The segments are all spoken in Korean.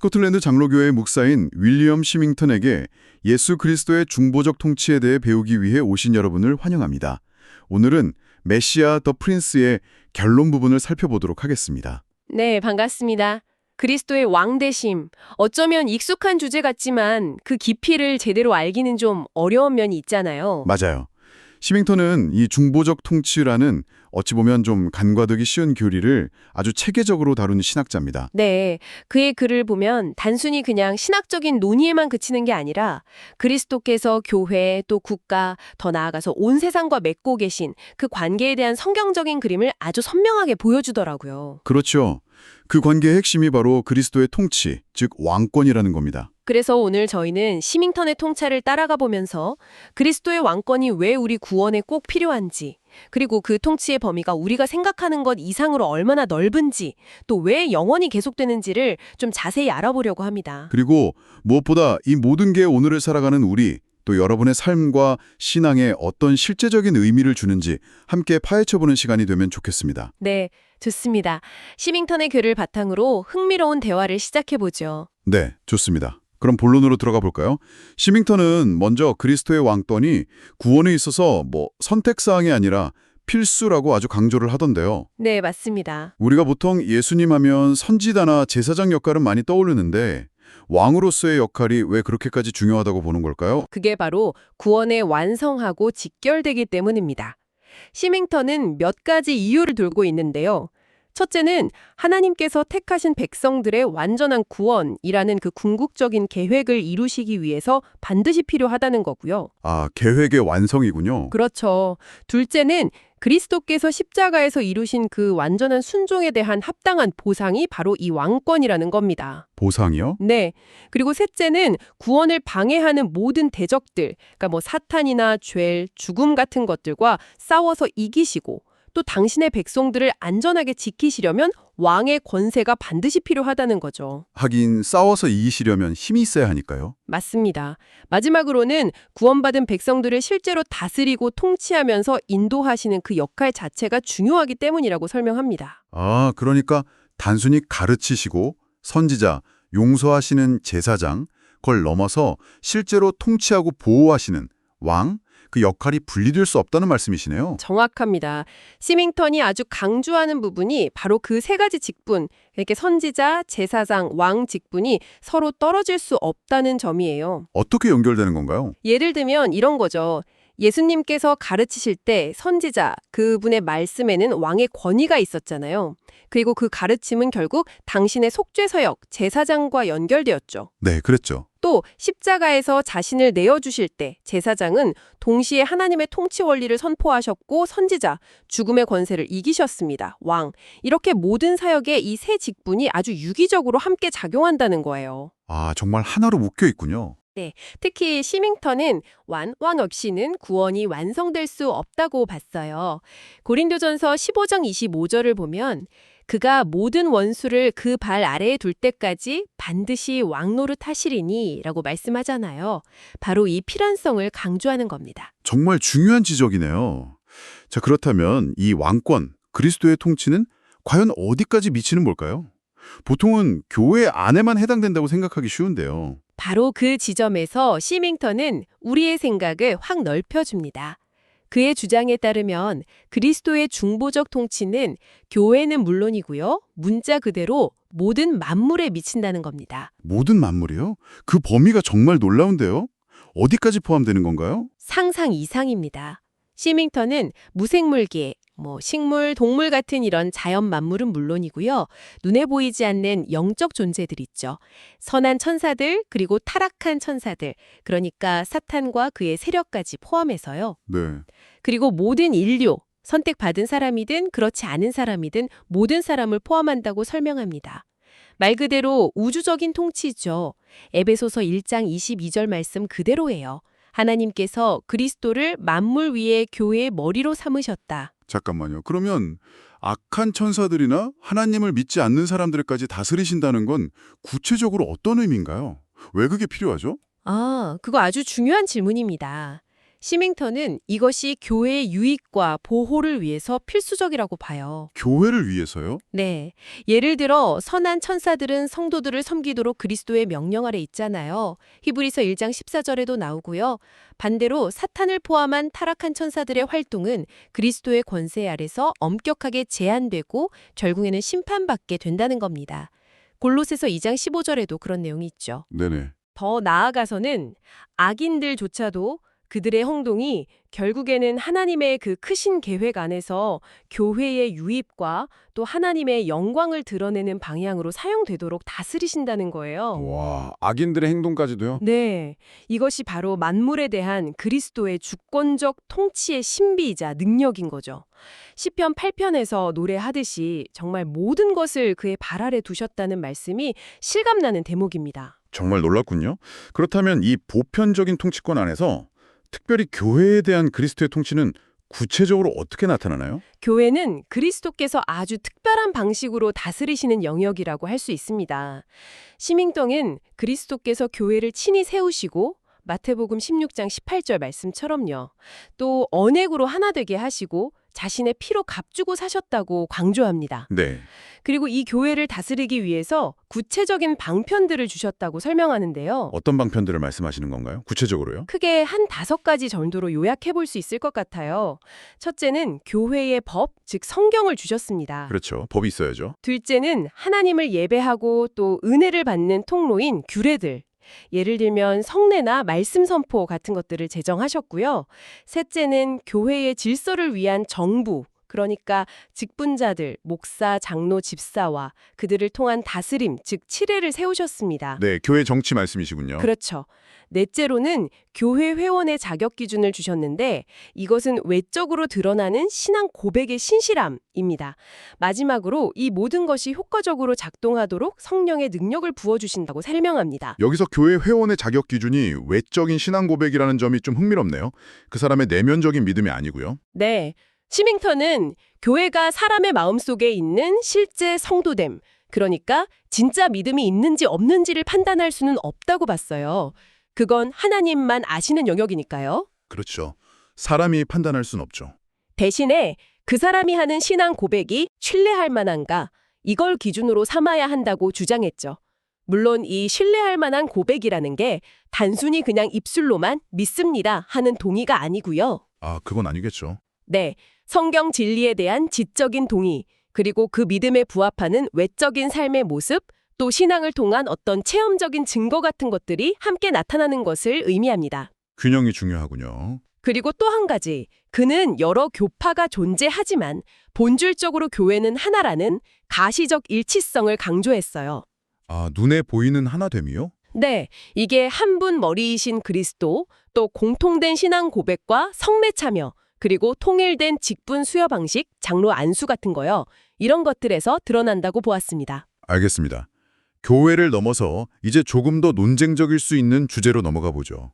스코틀랜드 장로교회 목사인 윌리엄 시밍턴에게 예수 그리스도의 중보적 통치에 대해 배우기 위해 오신 여러분을 환영합니다. 오늘은 메시아 더 프린스의 결론 부분을 살펴보도록 하겠습니다. 네, 반갑습니다. 그리스도의 왕대심. 어쩌면 익숙한 주제 같지만 그 깊이를 제대로 알기는 좀 어려운 면이 있잖아요. 맞아요. 시밍턴은 이 중보적 통치라는 어찌 보면 좀 간과되기 쉬운 교리를 아주 체계적으로 다루는 신학자입니다. 네, 그의 글을 보면 단순히 그냥 신학적인 논의에만 그치는 게 아니라 그리스도께서 교회 또 국가, 더 나아가서 온 세상과 맺고 계신 그 관계에 대한 성경적인 그림을 아주 선명하게 보여주더라고요. 그렇죠. 그 관계의 핵심이 바로 그리스도의 통치, 즉 왕권이라는 겁니다. 그래서 오늘 저희는 시밍턴의 통찰을 따라가 보면서 그리스도의 왕권이 왜 우리 구원에 꼭 필요한지, 그리고 그 통치의 범위가 우리가 생각하는 것 이상으로 얼마나 넓은지, 또 왜 영원히 계속되는지를 좀 자세히 알아보려고 합니다. 그리고 무엇보다 이 모든 게 오늘을 살아가는 우리, 또 여러분의 삶과 신앙에 어떤 실제적인 의미를 주는지 함께 파헤쳐보는 시간이 되면 좋겠습니다. 네, 좋습니다. 시밍턴의 글을 바탕으로 흥미로운 대화를 시작해보죠. 네, 좋습니다. 그럼 본론으로 들어가 볼까요? 시밍턴은 먼저 그리스도의 왕권이 구원에 있어서 선택사항이 아니라 필수라고 아주 강조를 하던데요. 네, 맞습니다. 우리가 보통 예수님 하면 선지자나 제사장 역할은 많이 떠오르는데 왕으로서의 역할이 왜 그렇게까지 중요하다고 보는 걸까요? 그게 바로 구원의 완성하고 직결되기 때문입니다. 시밍턴은 몇 가지 이유를 들고 있는데요. 첫째는 하나님께서 택하신 백성들의 완전한 구원이라는 그 궁극적인 계획을 이루시기 위해서 반드시 필요하다는 거고요. 아, 계획의 완성이군요. 그렇죠. 둘째는 그리스도께서 십자가에서 이루신 그 완전한 순종에 대한 합당한 보상이 바로 이 왕권이라는 겁니다. 보상이요? 네. 그리고 셋째는 구원을 방해하는 모든 대적들, 그러니까 사탄이나 죄, 죽음 같은 것들과 싸워서 이기시고 또 당신의 백성들을 안전하게 지키시려면 왕의 권세가 반드시 필요하다는 거죠. 하긴 싸워서 이기시려면 힘이 있어야 하니까요. 맞습니다. 마지막으로는 구원받은 백성들을 실제로 다스리고 통치하면서 인도하시는 그 역할 자체가 중요하기 때문이라고 설명합니다. 아, 그러니까 단순히 가르치시고 선지자, 용서하시는 제사장, 그걸 넘어서 실제로 통치하고 보호하시는 왕, 그 역할이 분리될 수 없다는 말씀이시네요. 정확합니다. 시밍턴이 아주 강조하는 부분이 바로 그 세 가지 직분, 이렇게 선지자, 제사장, 왕 직분이 서로 떨어질 수 없다는 점이에요. 어떻게 연결되는 건가요? 예를 들면 이런 거죠. 예수님께서 가르치실 때 선지자, 그분의 말씀에는 왕의 권위가 있었잖아요. 그리고 그 가르침은 결국 당신의 속죄서역, 제사장과 연결되었죠. 네, 그랬죠. 또 십자가에서 자신을 내어주실 때 제사장은 동시에 하나님의 통치 원리를 선포하셨고 선지자, 죽음의 권세를 이기셨습니다. 왕. 이렇게 모든 사역에 이 세 직분이 아주 유기적으로 함께 작용한다는 거예요. 아, 정말 하나로 묶여 있군요. 특히 시밍턴은 왕 없이는 구원이 완성될 수 없다고 봤어요. 고린도전서 15장 25절을 보면 그가 모든 원수를 그 발 아래에 둘 때까지 반드시 왕노릇 하시리니 라고 말씀하잖아요. 바로 이 필연성을 강조하는 겁니다. 정말 중요한 지적이네요. 자, 그렇다면 이 왕권, 그리스도의 통치는 과연 어디까지 미치는 뭘까요? 보통은 교회 안에만 해당된다고 생각하기 쉬운데요. 바로 그 지점에서 시밍턴은 우리의 생각을 확 넓혀줍니다. 그의 주장에 따르면 그리스도의 중보적 통치는 교회는 물론이고요. 문자 그대로 모든 만물에 미친다는 겁니다. 모든 만물이요? 그 범위가 정말 놀라운데요? 어디까지 포함되는 건가요? 상상 이상입니다. 시밍턴은 무생물계, 식물, 동물 같은 이런 자연 만물은 물론이고요. 눈에 보이지 않는 영적 존재들 있죠. 선한 천사들, 그리고 타락한 천사들, 그러니까 사탄과 그의 세력까지 포함해서요. 네. 그리고 모든 인류, 선택받은 사람이든 그렇지 않은 사람이든 모든 사람을 포함한다고 설명합니다. 말 그대로 우주적인 통치죠. 에베소서 1장 22절 말씀 그대로예요. 하나님께서 그리스도를 만물 위에 교회의 머리로 삼으셨다. 잠깐만요. 그러면 악한 천사들이나 하나님을 믿지 않는 사람들까지 다스리신다는 건 구체적으로 어떤 의미인가요? 왜 그게 필요하죠? 그거 아주 중요한 질문입니다. 시밍턴은 이것이 교회의 유익과 보호를 위해서 필수적이라고 봐요. 교회를 위해서요? 네. 예를 들어 선한 천사들은 성도들을 섬기도록 그리스도의 명령 아래 있잖아요. 히브리서 1장 14절에도 나오고요. 반대로 사탄을 포함한 타락한 천사들의 활동은 그리스도의 권세 아래서 엄격하게 제한되고 결국에는 심판받게 된다는 겁니다. 골로새서 2장 15절에도 그런 내용이 있죠. 네네. 더 나아가서는 악인들조차도 그들의 행동이 결국에는 하나님의 그 크신 계획 안에서 교회의 유입과 또 하나님의 영광을 드러내는 방향으로 사용되도록 다스리신다는 거예요. 와, 악인들의 행동까지도요? 네, 이것이 바로 만물에 대한 그리스도의 주권적 통치의 신비이자 능력인 거죠. 시편 8편에서 노래하듯이 정말 모든 것을 그의 발 아래 두셨다는 말씀이 실감나는 대목입니다. 정말 놀랍군요. 그렇다면 이 보편적인 통치권 안에서 특별히 교회에 대한 그리스도의 통치는 구체적으로 어떻게 나타나나요? 교회는 그리스도께서 아주 특별한 방식으로 다스리시는 영역이라고 할 수 있습니다. 시밍턴은 그리스도께서 교회를 친히 세우시고 마태복음 16장 18절 말씀처럼요. 또 언액으로 하나 되게 하시고 자신의 피로 값주고 사셨다고 강조합니다. 네. 그리고 이 교회를 다스리기 위해서 구체적인 방편들을 주셨다고 설명하는데요. 어떤 방편들을 말씀하시는 건가요? 구체적으로요? 크게 한 5가지 정도로 요약해 볼 수 있을 것 같아요. 첫째는 교회의 법, 즉 성경을 주셨습니다. 그렇죠. 법이 있어야죠. 둘째는 하나님을 예배하고 또 은혜를 받는 통로인 규례들. 예를 들면 성례나 말씀 선포 같은 것들을 제정하셨고요. 셋째는 교회의 질서를 위한 정부, 그러니까 직분자들, 목사, 장로, 집사와 그들을 통한 다스림, 즉 치례를 세우셨습니다. 네, 교회 정치 말씀이시군요. 그렇죠. 넷째로는 교회 회원의 자격 기준을 주셨는데 이것은 외적으로 드러나는 신앙 고백의 신실함입니다. 마지막으로 이 모든 것이 효과적으로 작동하도록 성령의 능력을 부어주신다고 설명합니다. 여기서 교회 회원의 자격 기준이 외적인 신앙 고백이라는 점이 좀 흥미롭네요. 그 사람의 내면적인 믿음이 아니고요. 네. 시밍턴은 교회가 사람의 마음속에 있는 실제 성도됨, 그러니까 진짜 믿음이 있는지 없는지를 판단할 수는 없다고 봤어요. 그건 하나님만 아시는 영역이니까요. 그렇죠. 사람이 판단할 순 없죠. 대신에 그 사람이 하는 신앙 고백이 신뢰할 만한가, 이걸 기준으로 삼아야 한다고 주장했죠. 물론 이 신뢰할 만한 고백이라는 게 단순히 그냥 입술로만 믿습니다 하는 동의가 아니고요. 아, 그건 아니겠죠. 네, 성경 진리에 대한 지적인 동의, 그리고 그 믿음에 부합하는 외적인 삶의 모습, 또 신앙을 통한 어떤 체험적인 증거 같은 것들이 함께 나타나는 것을 의미합니다. 균형이 중요하군요. 그리고 또 한 가지, 그는 여러 교파가 존재하지만 본질적으로 교회는 하나라는 가시적 일치성을 강조했어요. 아, 눈에 보이는 하나됨이요? 네, 이게 한 분 머리이신 그리스도, 또 공통된 신앙 고백과 성례 참여, 그리고 통일된 직분 수여 방식, 장로 안수 같은 거요. 이런 것들에서 드러난다고 보았습니다. 알겠습니다. 교회를 넘어서 이제 조금 더 논쟁적일 수 있는 주제로 넘어가 보죠.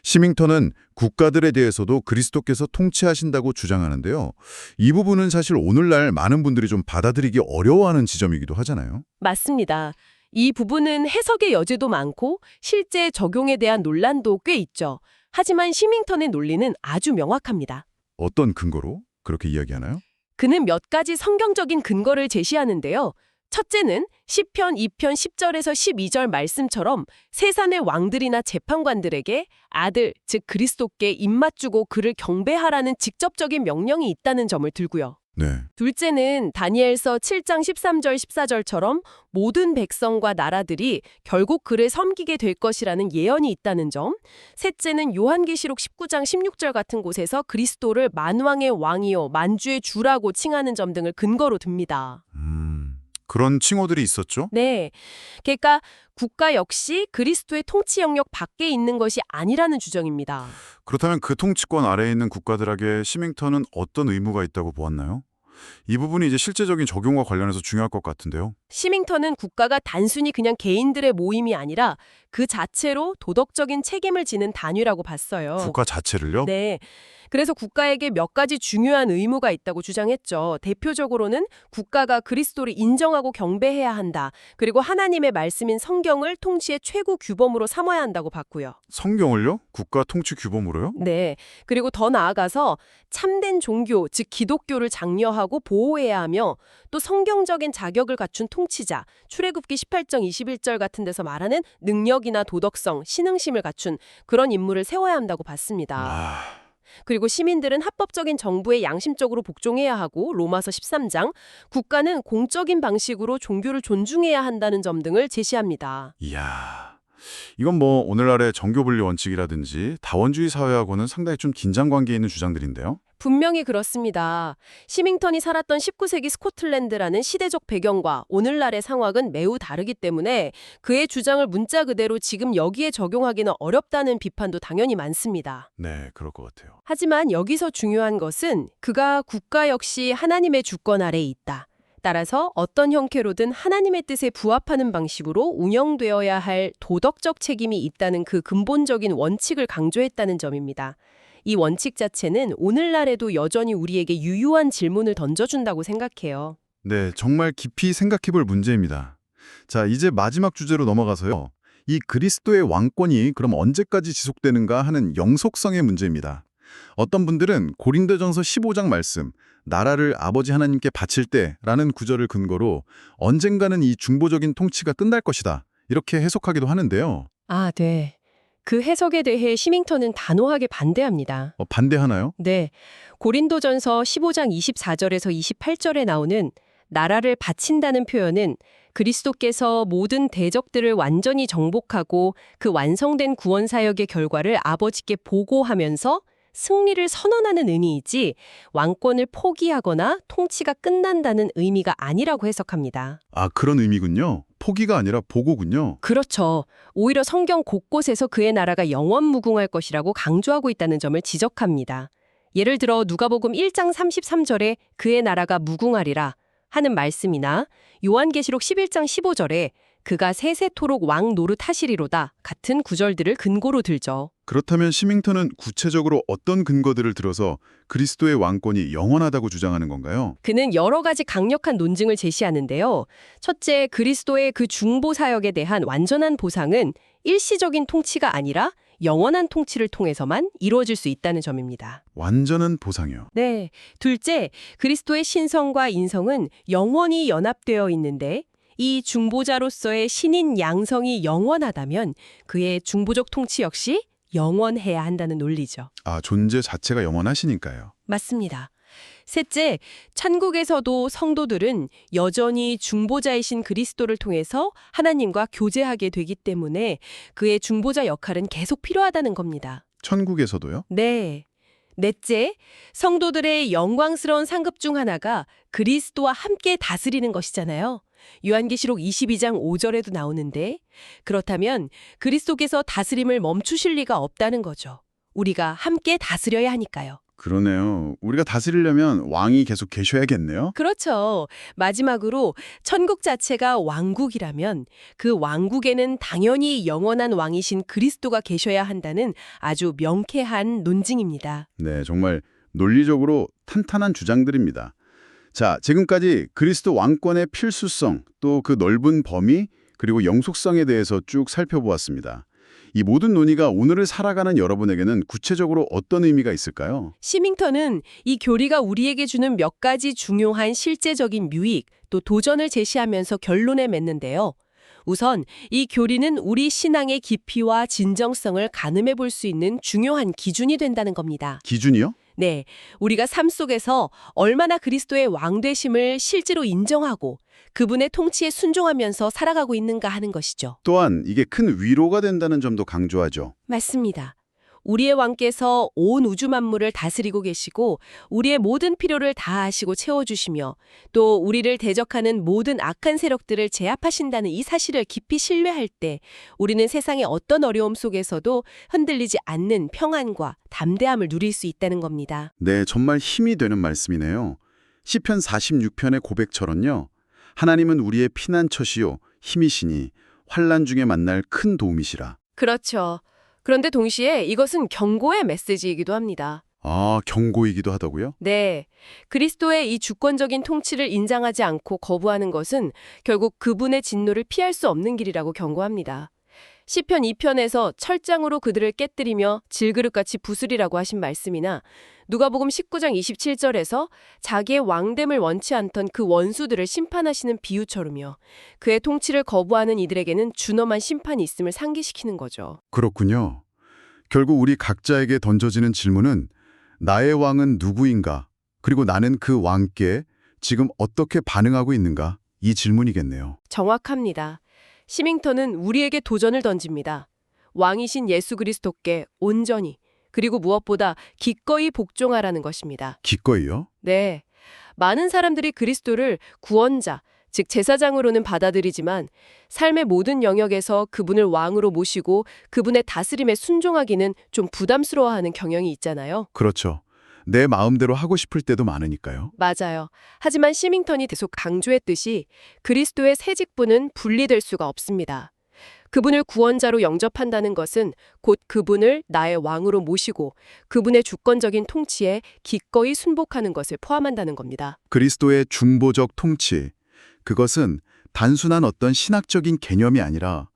시밍턴은 국가들에 대해서도 그리스도께서 통치하신다고 주장하는데요. 이 부분은 사실 오늘날 많은 분들이 좀 받아들이기 어려워하는 지점이기도 하잖아요. 맞습니다. 이 부분은 해석의 여지도 많고 실제 적용에 대한 논란도 꽤 있죠. 하지만 시밍턴의 논리는 아주 명확합니다. 어떤 근거로 그렇게 이야기하나요? 그는 몇 가지 성경적인 근거를 제시하는데요. 첫째는 시편 2편 10절에서 12절 말씀처럼 세상의 왕들이나 재판관들에게 아들, 즉 그리스도께 입맞추고 그를 경배하라는 직접적인 명령이 있다는 점을 들고요. 네. 둘째는 다니엘서 7장 13절 14절처럼 모든 백성과 나라들이 결국 그를 섬기게 될 것이라는 예언이 있다는 점. 셋째는 요한계시록 19장 16절 같은 곳에서 그리스도를 만왕의 왕이요 만주의 주라고 칭하는 점 등을 근거로 듭니다. 그런 칭호들이 있었죠? 네. 그러니까 국가 역시 그리스도의 통치 영역 밖에 있는 것이 아니라는 주장입니다. 그렇다면 그 통치권 아래에 있는 국가들에게 시밍턴은 어떤 의무가 있다고 보았나요? 이 부분이 이제 실제적인 적용과 관련해서 중요할 것 같은데요. 시밍턴은 국가가 단순히 그냥 개인들의 모임이 아니라 그 자체로 도덕적인 책임을 지는 단위라고 봤어요. 국가 자체를요? 네. 그래서 국가에게 몇 가지 중요한 의무가 있다고 주장했죠. 대표적으로는 국가가 그리스도를 인정하고 경배해야 한다. 그리고 하나님의 말씀인 성경을 통치의 최고 규범으로 삼아야 한다고 봤고요. 성경을요? 국가 통치 규범으로요? 네. 그리고 더 나아가서 참된 종교, 즉 기독교를 장려하고 보호해야 하며 또 성경적인 자격을 갖춘 통치자, 출애굽기 18장 21절 같은 데서 말하는 능력이나 도덕성, 신흥심을 갖춘 그런 인물을 세워야 한다고 봤습니다. 아, 그리고 시민들은 합법적인 정부에 양심적으로 복종해야 하고 로마서 13장, 국가는 공적인 방식으로 종교를 존중해야 한다는 점 등을 제시합니다. 이야. 이건 뭐 오늘날의 정교분리 원칙이라든지 다원주의 사회하고는 상당히 좀 긴장 관계에 있는 주장들인데요. 분명히 그렇습니다. 시밍턴이 살았던 19세기 스코틀랜드라는 시대적 배경과 오늘날의 상황은 매우 다르기 때문에 그의 주장을 문자 그대로 지금 여기에 적용하기는 어렵다는 비판도 당연히 많습니다. 네, 그럴 것 같아요. 하지만 여기서 중요한 것은 그가 국가 역시 하나님의 주권 아래에 있다. 따라서 어떤 형태로든 하나님의 뜻에 부합하는 방식으로 운영되어야 할 도덕적 책임이 있다는 그 근본적인 원칙을 강조했다는 점입니다. 이 원칙 자체는 오늘날에도 여전히 우리에게 유효한 질문을 던져준다고 생각해요. 네, 정말 깊이 생각해 볼 문제입니다. 자, 이제 마지막 주제로 넘어가서요. 이 그리스도의 왕권이 그럼 언제까지 지속되는가 하는 영속성의 문제입니다. 어떤 분들은 고린도전서 15장 말씀, 나라를 아버지 하나님께 바칠 때라는 구절을 근거로 언젠가는 이 중보적인 통치가 끝날 것이다. 이렇게 해석하기도 하는데요. 아, 네. 그 해석에 대해 시밍턴은 단호하게 반대합니다. 반대하나요? 네. 고린도전서 15장 24절에서 28절에 나오는 나라를 바친다는 표현은 그리스도께서 모든 대적들을 완전히 정복하고 그 완성된 구원 사역의 결과를 아버지께 보고하면서 승리를 선언하는 의미이지 왕권을 포기하거나 통치가 끝난다는 의미가 아니라고 해석합니다. 아, 그런 의미군요. 포기가 아니라 보고군요. 그렇죠. 오히려 성경 곳곳에서 그의 나라가 영원 무궁할 것이라고 강조하고 있다는 점을 지적합니다. 예를 들어 누가복음 1장 33절에 그의 나라가 무궁하리라 하는 말씀이나 요한계시록 11장 15절에 그가 세세토록 왕 노릇하시리로다 같은 구절들을 근거로 들죠. 그렇다면 시밍턴은 구체적으로 어떤 근거들을 들어서 그리스도의 왕권이 영원하다고 주장하는 건가요? 그는 여러 가지 강력한 논증을 제시하는데요. 첫째, 그리스도의 그 중보 사역에 대한 완전한 보상은 일시적인 통치가 아니라 영원한 통치를 통해서만 이루어질 수 있다는 점입니다. 완전한 보상이요. 네. 둘째, 그리스도의 신성과 인성은 영원히 연합되어 있는데 이 중보자로서의 신인 양성이 영원하다면 그의 중보적 통치 역시 영원해야 한다는 논리죠. 아, 존재 자체가 영원하시니까요. 맞습니다. 셋째, 천국에서도 성도들은 여전히 중보자이신 그리스도를 통해서 하나님과 교제하게 되기 때문에 그의 중보자 역할은 계속 필요하다는 겁니다. 천국에서도요? 네. 넷째, 성도들의 영광스러운 상급 중 하나가 그리스도와 함께 다스리는 것이잖아요. 요한계시록 22장 5절에도 나오는데 그렇다면 그리스도께서 다스림을 멈추실 리가 없다는 거죠. 우리가 함께 다스려야 하니까요. 그러네요. 우리가 다스리려면 왕이 계속 계셔야겠네요. 그렇죠. 마지막으로 천국 자체가 왕국이라면 그 왕국에는 당연히 영원한 왕이신 그리스도가 계셔야 한다는 아주 명쾌한 논증입니다. 네, 정말 논리적으로 탄탄한 주장들입니다. 자, 지금까지 그리스도 왕권의 필수성, 또 그 넓은 범위, 그리고 영속성에 대해서 쭉 살펴보았습니다. 이 모든 논의가 오늘을 살아가는 여러분에게는 구체적으로 어떤 의미가 있을까요? 시밍턴은 이 교리가 우리에게 주는 몇 가지 중요한 실제적인 유익, 또 도전을 제시하면서 결론에 맺는데요. 우선 이 교리는 우리 신앙의 깊이와 진정성을 가늠해 볼 수 있는 중요한 기준이 된다는 겁니다. 기준이요? 네, 우리가 삶 속에서 얼마나 그리스도의 왕되심을 실제로 인정하고 그분의 통치에 순종하면서 살아가고 있는가 하는 것이죠. 또한 이게 큰 위로가 된다는 점도 강조하죠. 맞습니다. 우리의 왕께서 온 우주 만물을 다스리고 계시고 우리의 모든 필요를 다하시고 채워주시며 또 우리를 대적하는 모든 악한 세력들을 제압하신다는 이 사실을 깊이 신뢰할 때 우리는 세상의 어떤 어려움 속에서도 흔들리지 않는 평안과 담대함을 누릴 수 있다는 겁니다. 네, 정말 힘이 되는 말씀이네요. 시편 46편의 고백처럼요. 하나님은 우리의 피난처시요 힘이시니 환난 중에 만날 큰 도움이시라. 그렇죠. 그런데 동시에 이것은 경고의 메시지이기도 합니다. 아, 경고이기도 하다고요? 네. 그리스도의 이 주권적인 통치를 인정하지 않고 거부하는 것은 결국 그분의 진노를 피할 수 없는 길이라고 경고합니다. 시편 2편에서 철장으로 그들을 깨뜨리며 질그릇같이 부수리라고 하신 말씀이나 누가복음 19장 27절에서 자기의 왕됨을 원치 않던 그 원수들을 심판하시는 비유처럼요. 그의 통치를 거부하는 이들에게는 준엄한 심판이 있음을 상기시키는 거죠. 그렇군요. 결국 우리 각자에게 던져지는 질문은 나의 왕은 누구인가? 그리고 나는 그 왕께 지금 어떻게 반응하고 있는가? 이 질문이겠네요. 정확합니다. 시밍턴은 우리에게 도전을 던집니다. 왕이신 예수 그리스도께 온전히 그리고 무엇보다 기꺼이 복종하라는 것입니다. 기꺼이요? 네. 많은 사람들이 그리스도를 구원자, 즉 제사장으로는 받아들이지만 삶의 모든 영역에서 그분을 왕으로 모시고 그분의 다스림에 순종하기는 좀 부담스러워하는 경향이 있잖아요. 그렇죠. 내 마음대로 하고 싶을 때도 많으니까요. 맞아요. 하지만 시밍턴이 계속 강조했듯이 그리스도의 새 직분은 분리될 수가 없습니다. 그분을 구원자로 영접한다는 것은 곧 그분을 나의 왕으로 모시고 그분의 주권적인 통치에 기꺼이 순복하는 것을 포함한다는 겁니다. 그리스도의 중보적 통치, 그것은 단순한 어떤 신학적인 개념이 아니라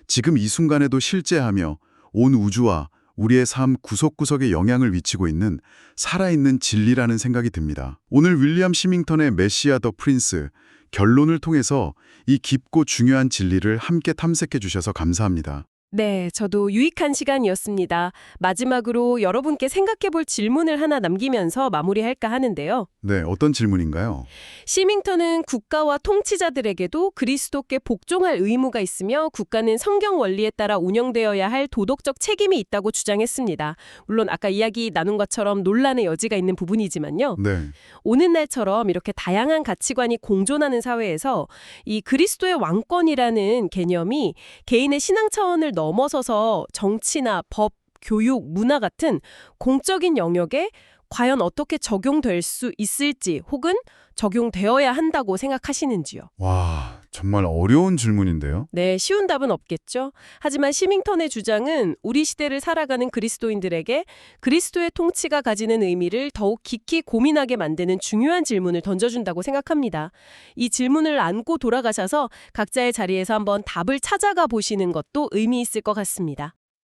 지금 이 순간에도 실제하며 온 우주와 우리의 삶 구석구석에 영향을 미치고 있는 살아있는 진리라는 생각이 듭니다. 오늘 윌리엄 시밍턴의 메시아 더 프린스 결론을 통해서 이 깊고 중요한 진리를 함께 탐색해 주셔서 감사합니다. 네, 저도 유익한 시간이었습니다. 마지막으로 여러분께 생각해 볼 질문을 하나 남기면서 마무리할까 하는데요. 네, 어떤 질문인가요? 시밍턴은 국가와 통치자들에게도 그리스도께 복종할 의무가 있으며 국가는 성경 원리에 따라 운영되어야 할 도덕적 책임이 있다고 주장했습니다. 물론 아까 이야기 나눈 것처럼 논란의 여지가 있는 부분이지만요. 네, 오늘날처럼 이렇게 다양한 가치관이 공존하는 사회에서 이 그리스도의 왕권이라는 개념이 개인의 신앙 차원을 넘어서서 정치나 법, 교육, 문화 같은 공적인 영역에 과연 어떻게 적용될 수 있을지 혹은 적용되어야 한다고 생각하시는지요? 와, 정말 어려운 질문인데요. 네, 쉬운 답은 없겠죠. 하지만 시밍턴의 주장은 우리 시대를 살아가는 그리스도인들에게 그리스도의 통치가 가지는 의미를 더욱 깊이 고민하게 만드는 중요한 질문을 던져준다고 생각합니다. 이 질문을 안고 돌아가셔서 각자의 자리에서 한번 답을 찾아가 보시는 것도 의미 있을 것 같습니다.